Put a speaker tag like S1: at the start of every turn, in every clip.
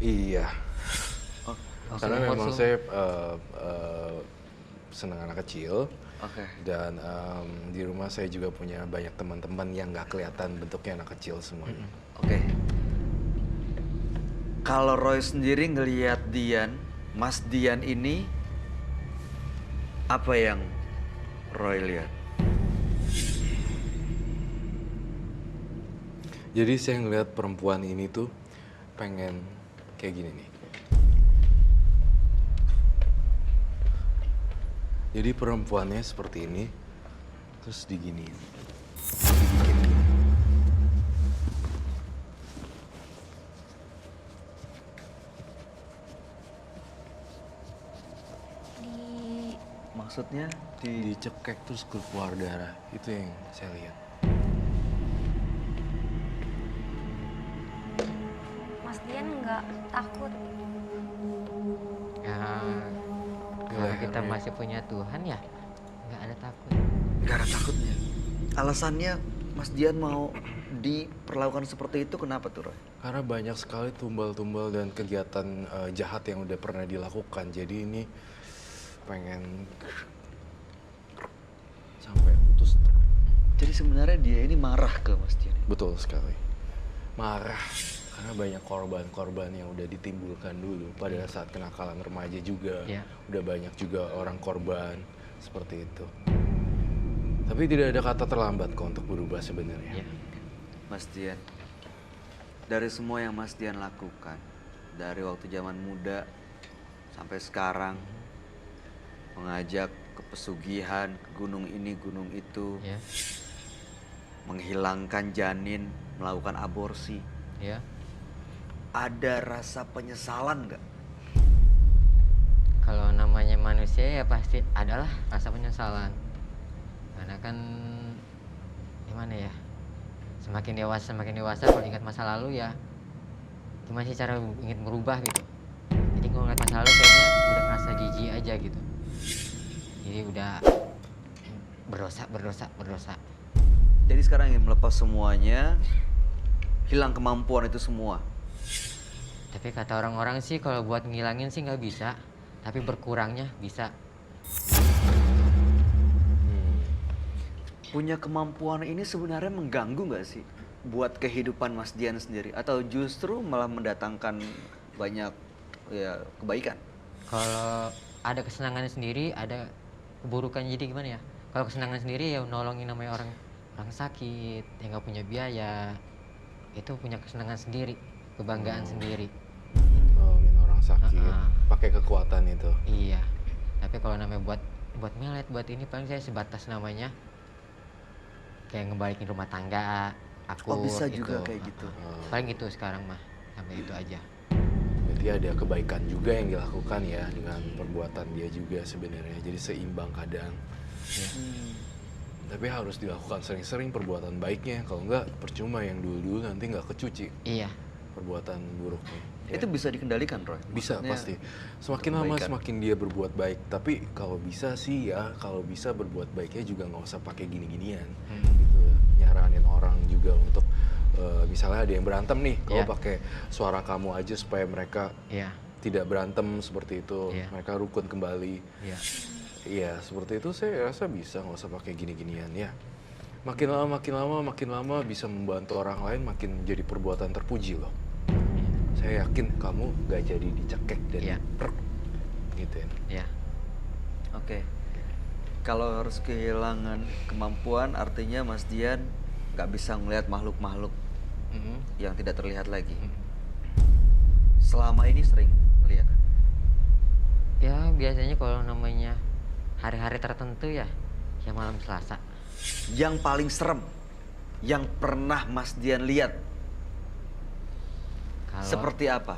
S1: Iya,
S2: Oh,
S1: karena
S2: maksudnya
S1: memang
S2: kosong?
S1: saya senang anak kecil
S2: Oke.
S1: dan di rumah saya juga punya banyak teman-teman yang nggak kelihatan bentuknya anak kecil semuanya.
S2: Oke. Kalau Roy sendiri ngelihat Dian, Mas Dian ini apa yang Roy lihat?
S1: Jadi saya ngelihat perempuan ini tuh pengen kayak gini nih. Jadi perempuannya seperti ini, terus diginiin. Dibikin gini.
S3: Di
S2: Maksudnya
S1: Dicekek terus keluar darah. Itu yang saya lihat.
S3: Mas Dian nggak takut.
S4: Ya,
S1: Di
S4: kalau kita
S1: lehernya.
S4: masih punya Tuhan ya nggak ada takut.
S2: nggak ada takutnya. Alasannya Mas Dian mau diperlakukan seperti itu kenapa tuh Roy?
S1: Karena banyak sekali tumbal-tumbal dan kegiatan jahat yang udah pernah dilakukan. Jadi ini pengen sampai putus.
S2: Jadi sebenarnya dia ini marah ke Mas Dian.
S1: Betul sekali. Marah karena banyak korban-korban yang udah ditimbulkan dulu pada saat kenakalan remaja juga.
S4: Iya.
S1: Udah banyak juga orang korban seperti itu. Tapi tidak ada kata terlambat kok untuk berubah sebenarnya.
S4: Ya.
S2: Mas Dian, dari semua yang Mas Dian lakukan, dari waktu zaman muda sampai sekarang, mengajak ke pesugihan, ke gunung ini, gunung itu,
S4: Ya.
S2: menghilangkan janin, melakukan aborsi,
S4: Ya.
S2: ada rasa penyesalan nggak?
S4: Kalau namanya manusia ya pasti adalah rasa penyesalan. Karena kan gimana ya? Semakin dewasa kalau ingat masa lalu ya gimana sih cara ingin merubah gitu. Jadi kalau ngeliat masa lalu kayaknya udah ngerasa jijik aja gitu. Jadi udah berdosa.
S2: Jadi sekarang ingin melepas semuanya, hilang kemampuan itu semua.
S4: Tapi kata orang-orang sih kalau buat ngilangin sih nggak bisa, tapi berkurangnya bisa.
S2: Punya kemampuan ini sebenarnya mengganggu nggak sih buat kehidupan Mas Dian sendiri? Atau justru malah mendatangkan banyak ya kebaikan?
S4: Kalau ada kesenangannya sendiri, ada keburukan. Jadi gimana ya? Kalau kesenangan sendiri ya nolongin namanya orang sakit yang nggak punya biaya, itu punya kesenangan sendiri, kebanggaan sendiri.
S1: Nolongin orang sakit,
S4: Ah.
S1: pakai kekuatan itu.
S4: Iya. Tapi kalau namanya buat melet, buat ini paling saya sebatas namanya kayak ngebalikin rumah tangga, akur.
S2: Oh, bisa juga
S4: gitu.
S2: kayak gitu.
S4: Paling gitu sekarang mah, sampai itu aja.
S1: Berarti ada kebaikan juga yang dilakukan ya dengan perbuatan dia juga sebenarnya. Jadi seimbang kadang.
S4: Ya.
S1: Tapi harus dilakukan sering-sering perbuatan baiknya. Kalau enggak percuma yang dulu-dulu nanti nggak kecuci
S4: Iya.
S1: perbuatan buruknya. Ya.
S2: Itu bisa dikendalikan, Roy?
S1: Bisa
S2: Maksudnya,
S1: pasti. Semakin lama
S2: kebaikan.
S1: semakin dia berbuat baik. Tapi kalau bisa sih ya, kalau bisa berbuat baiknya juga nggak usah pakai gini-ginian. Gitu. Nyaranin orang juga untuk misalnya ada yang berantem nih, kalau
S4: Iya.
S1: pakai suara kamu aja supaya mereka
S4: Iya.
S1: tidak berantem seperti itu,
S4: Iya.
S1: mereka rukun kembali.
S4: Iya.
S1: Iya, seperti itu saya rasa bisa, nggak usah pakai gini-ginian ya. Makin lama bisa membantu orang lain, makin jadi perbuatan terpuji loh. Saya yakin kamu gak jadi dicekek dan
S4: Iya.
S1: diprek gitu ya.
S4: Iya.
S2: Oke. Kalau harus kehilangan kemampuan, artinya Mas Dian nggak bisa ngelihat makhluk-makhluk yang tidak terlihat lagi. Selama ini sering melihat.
S4: Ya biasanya kalau namanya hari-hari tertentu ya malam Selasa.
S2: Yang paling serem yang pernah Mas Dian lihat
S4: Kalau
S2: seperti apa?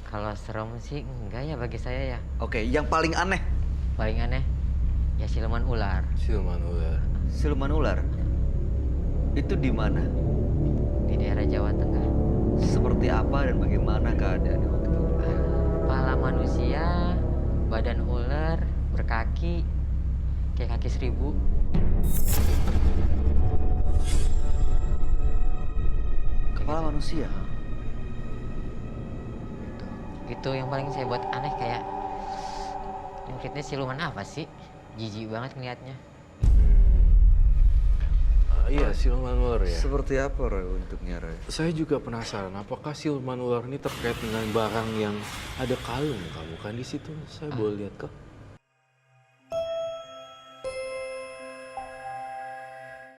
S4: kalau serem sih enggak ya bagi saya ya.
S2: Oke, yang paling aneh,
S4: Paling aneh ya siluman ular.
S1: Siluman ular.
S2: siluman ular. Itu di mana?
S4: Di daerah Jawa Tengah.
S2: Seperti apa dan bagaimana keadaannya waktu itu?
S4: Kepala manusia, badan ular, berkaki, kayak kaki 1000.
S2: Kepala manusia.
S4: Itu yang paling saya buat aneh, kayak muridnya siluman apa sih? Jijik banget ngeliatnya.
S1: Iya, siluman ular ya.
S2: Seperti apa Roy bentuknya Roy?
S1: Saya juga penasaran, apakah siluman ular ini terkait dengan barang yang ada kalung kamu kan di situ? Saya boleh lihat kah?